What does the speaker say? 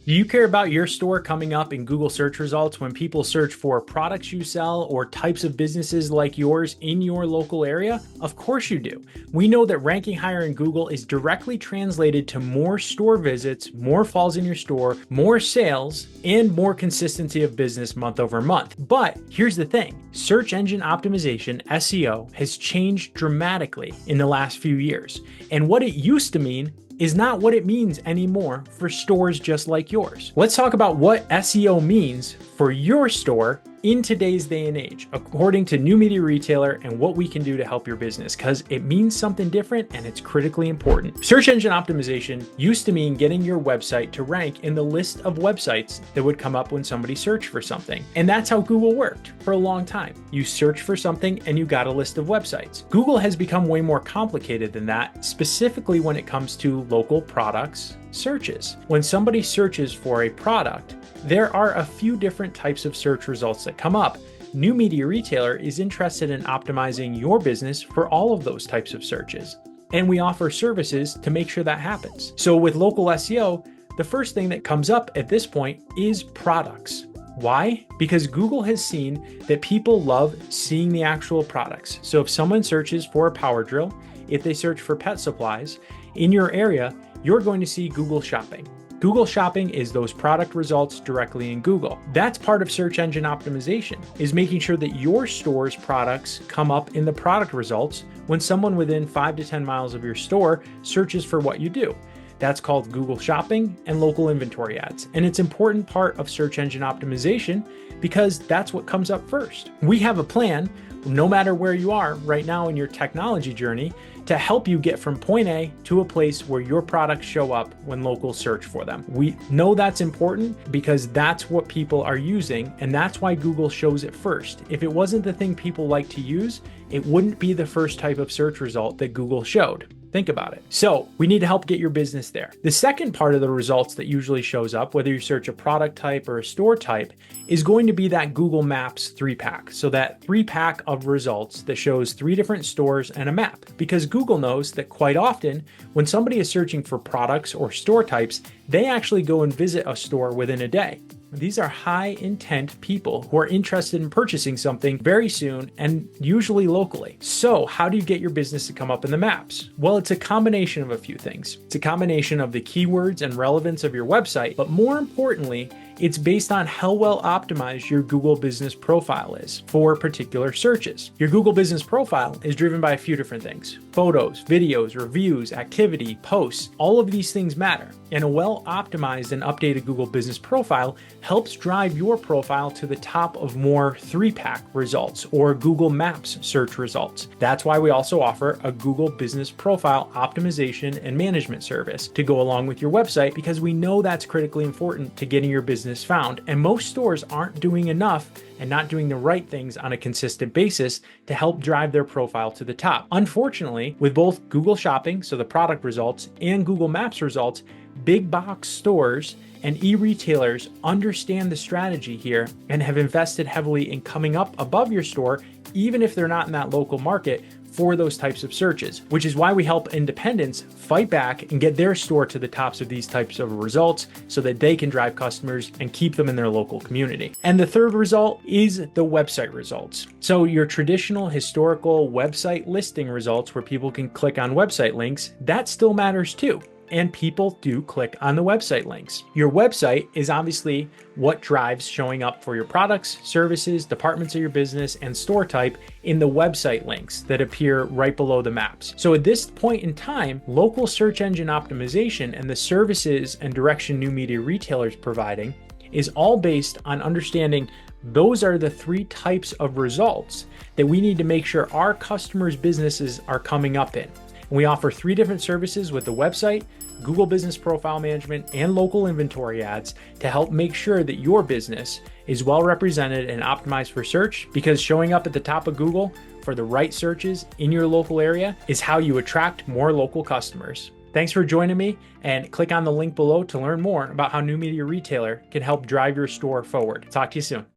Do you care about your store coming up in Google search results when people search for products you sell or types of businesses like yours in your local area? Of course you do. We know that ranking higher in Google is directly translated to more store visits, more falls in your store, more sales, and more consistency of business month over month. But here's the thing, search engine optimization, SEO, has changed dramatically in the last few years. And what it used to mean is not what it means anymore for stores just like yours. Let's talk about what SEO means for your store in today's day and age, according to New Media Retailer, and what we can do to help your business, because it means something different and it's critically important. Search engine optimization used to mean getting your website to rank in the list of websites that would come up when somebody searched for something. And that's how Google worked for a long time. You search for something and you got a list of websites. Google has become way more complicated than that, specifically when it comes to local products searches. When somebody searches for a product, there are a few different types of search results that come up. New Media Retailer is interested in optimizing your business for all of those types of searches, and we offer services to make sure that happens. So with local SEO, the first thing that comes up at this point is products. Why? Because Google has seen that people love seeing the actual products. So if someone searches for a power drill, if they search for pet supplies in your area, you're going to see Google Shopping. Google Shopping is those product results directly in Google. That's part of search engine optimization, is making sure that your store's products come up in the product results when someone within 5 to 10 miles of your store searches for what you do. That's called Google Shopping and local inventory ads. And it's an important part of search engine optimization because that's what comes up first. We have a plan, no matter where you are right now in your technology journey, to help you get from point A to a place where your products show up when locals search for them. We know that's important because that's what people are using, and that's why Google shows it first. If it wasn't the thing people like to use, it wouldn't be the first type of search result that Google showed. Think about it. So we need to help get your business there. The second part of the results that usually shows up, whether you search a product type or a store type, is going to be that Google Maps 3-pack. So that 3-pack of results that shows 3 different stores and a map. Because Google knows that quite often when somebody is searching for products or store types, they actually go and visit a store within a day. These are high intent people who are interested in purchasing something very soon and usually locally. So how do you get your business to come up in the maps? Well, it's a combination of a few things. It's a combination of the keywords and relevance of your website, but more importantly, it's based on how well optimized your Google Business Profile is for particular searches. Your Google Business Profile is driven by a few different things: photos, videos, reviews, activity, posts. All of these things matter. And a well-optimized and updated Google Business Profile helps drive your profile to the top of more 3-pack results or Google Maps search results. That's why we also offer a Google Business Profile optimization and management service to go along with your website, because we know that's critically important to getting your business found. And most stores aren't doing enough and not doing the right things on a consistent basis to help drive their profile to the top. Unfortunately, with both Google Shopping, so the product results, and Google Maps results, big box stores and e-retailers understand the strategy here and have invested heavily in coming up above your store, even if they're not in that local market, for those types of searches, which is why we help independents fight back and get their store to the tops of these types of results so that they can drive customers and keep them in their local community. And the third result is the website results. So your traditional historical website listing results where people can click on website links, that still matters too. And people do click on the website links. Your website is obviously what drives showing up for your products, services, departments of your business, and store type in the website links that appear right below the maps. So at this point in time, local search engine optimization and the services and direction New Media Retailer is providing is all based on understanding those are the 3 types of results that we need to make sure our customers' businesses are coming up in. We offer 3 different services with the website, Google Business Profile Management, and local inventory ads to help make sure that your business is well represented and optimized for search, because showing up at the top of Google for the right searches in your local area is how you attract more local customers. Thanks for joining me, and click on the link below to learn more about how New Media Retailer can help drive your store forward. Talk to you soon.